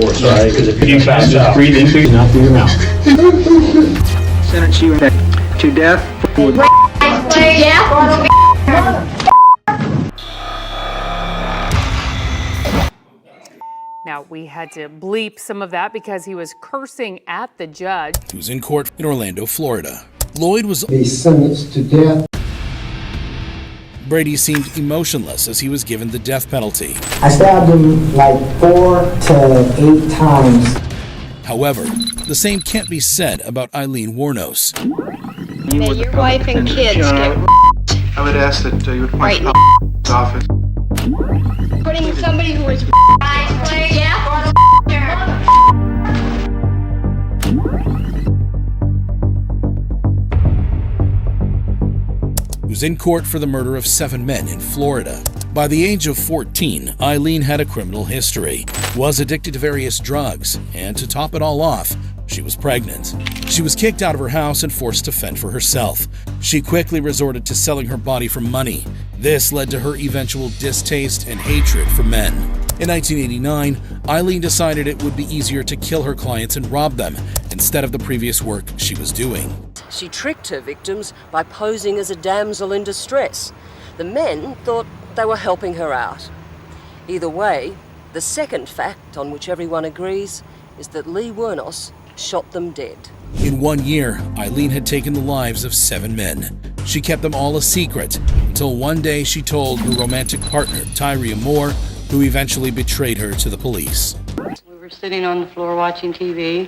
force, all right? Because if you fast just breathe into, not through your mouth. Sentence you to death. Now, we had to bleep some of that because he was cursing at the judge. He was in court in Orlando, Florida. Lloyd was sentenced to death. Brady seemed emotionless as he was given the death penalty. I stabbed him like 4 to 8 times. However, the same can't be said about Eileen Wuornos. May your wife and kids get I would ask that you would point right to the office. putting somebody who is Who's in court for the murder of 7 men in Florida. By the age of 14, Eileen had a criminal history, was addicted to various drugs, and to top it all off, she was pregnant. She was kicked out of her house and forced to fend for herself. She quickly resorted to selling her body for money. This led to her eventual distaste and hatred for men. In 1989, Eileen decided it would be easier to kill her clients and rob them instead of the previous work she was doing. She tricked her victims by posing as a damsel in distress. The men thought they were helping her out. Either way, the second fact on which everyone agrees is that Lee Wuornos shot them dead. In 1 year, Eileen had taken the lives of 7 men. She kept them all a secret until one day she told her romantic partner, Tyria Moore, who eventually betrayed her to the police. We were sitting on the floor watching TV,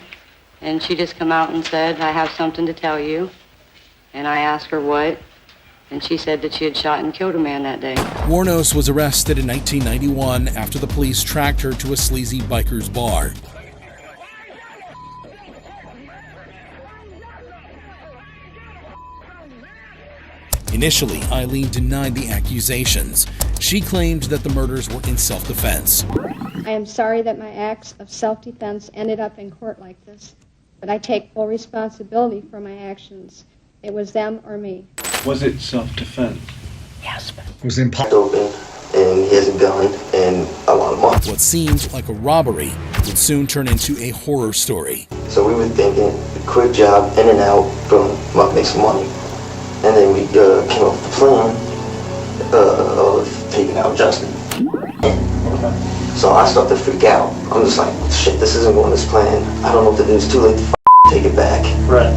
and she just come out and said, "I have something to tell you." And I asked her what, and she said that she had shot and killed a man that day. Wuornos was arrested in 1991 after the police tracked her to a sleazy biker's bar. Initially, Eileen denied the accusations. She claimed that the murders were in self-defense. I am sorry that my acts of self-defense ended up in court like this, but I take full responsibility for my actions. It was them or me. Was it self-defense? Yes, but It was open, and he has a gun and a lot of money. What seemed like a robbery would soon turn into a horror story. So we were thinking, quick job, in and out, boom, make some money. And then we came up with the plan of taking out Justin. So I start to freak out. I'm just like, shit, this isn't going as planned. I don't know what to do. It's too late to take it back. Right.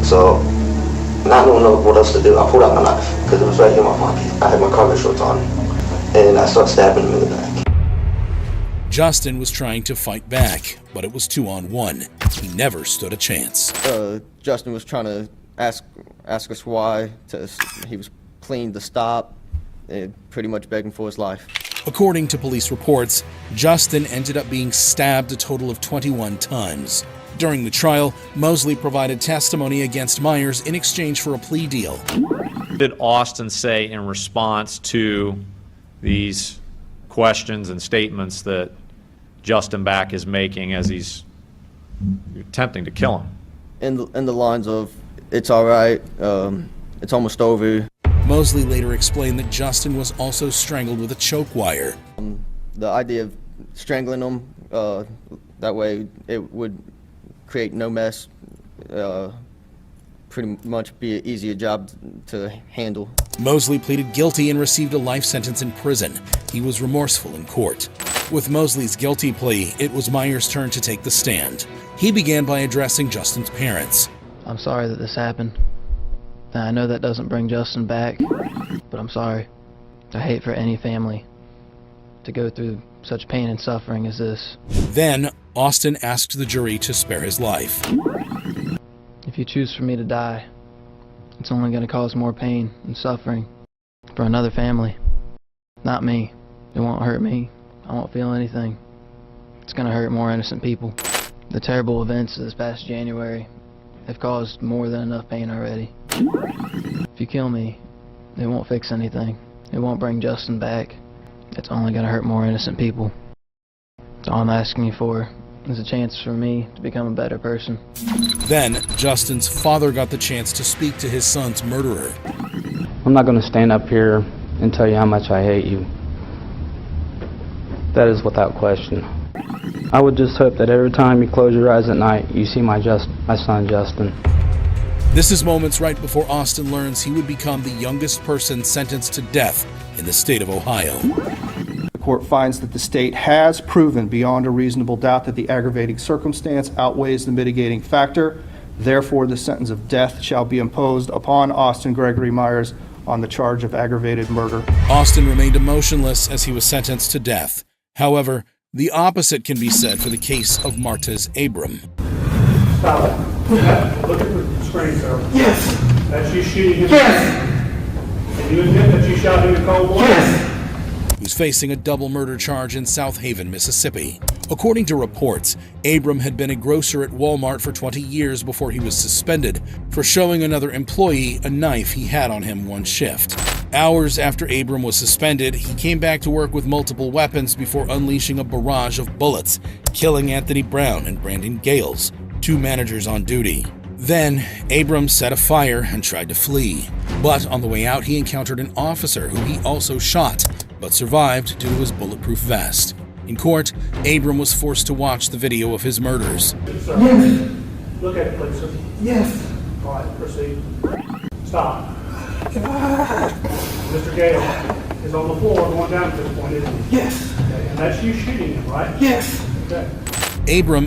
So, not knowing what else to do, I pulled out my knife because it was right here in my pocket. I had my cargo shorts on, and I started stabbing him in the back. Justin was trying to fight back, but it was 2-on-1. He never stood a chance. Justin was trying to ask us why. He was pleading to stop and pretty much begging for his life. According to police reports, Justin ended up being stabbed a total of 21 times. During the trial, Mosley provided testimony against Myers in exchange for a plea deal. What did Austin say in response to these questions and statements that Justin Back is making as he's attempting to kill him? In the lines of, "It's all right, it's almost over." Mosley later explained that Justin was also strangled with a choke wire. The idea of strangling him, that way it would create no mess, pretty much be an easier job to handle. Mosley pleaded guilty and received a life sentence in prison. He was remorseful in court. With Mosley's guilty plea, it was Myers' turn to take the stand. He began by addressing Justin's parents. "I'm sorry that this happened. Now, I know that doesn't bring Justin back, but I'm sorry. I hate for any family to go through such pain and suffering as this." Then, Austin asked the jury to spare his life. "If you choose for me to die, it's only going to cause more pain and suffering for another family. Not me. It won't hurt me. I won't feel anything. It's going to hurt more innocent people. The terrible events of this past January have caused more than enough pain already. If you kill me, it won't fix anything. It won't bring Justin back. It's only going to hurt more innocent people. So all I'm asking you for is a chance for me to become a better person." Then, Justin's father got the chance to speak to his son's murderer. "I'm not going to stand up here and tell you how much I hate you. That is without question. I would just hope that every time you close your eyes at night, you see my son Justin. This is moments right before Austin learns he would become the youngest person sentenced to death in the state of Ohio. The court finds that the state has proven beyond a reasonable doubt that the aggravating circumstance outweighs the mitigating factor. Therefore, the sentence of death shall be imposed upon Austin Gregory Myers on the charge of aggravated murder. Austin remained emotionless as he was sentenced to death. However, the opposite can be said for the case of Martez Abram. Stop it. Look at the screen, sir. Yes. That's you shooting him? Yes. And you admit that you shot him in cold blood? Yes. Who's facing a double murder charge in South Haven, Mississippi. According to reports, Abram had been a grocer at Walmart for 20 years before he was suspended for showing another employee a knife he had on him one shift. Hours after Abram was suspended, he came back to work with multiple weapons before unleashing a barrage of bullets, killing Anthony Brown and Brandon Gales, 2 managers on duty. Then, Abram set a fire and tried to flee. But on the way out, he encountered an officer who he also shot, but survived due to his bulletproof vest. In court, Abram was forced to watch the video of his murders. Sir. Yes. Look at it, please, sir. Yes. All right, proceed. Stop. Mr. Gale is on the floor going down at this point, isn't he? Yes. Okay, and that's you shooting him, right? Yes. Okay. Abram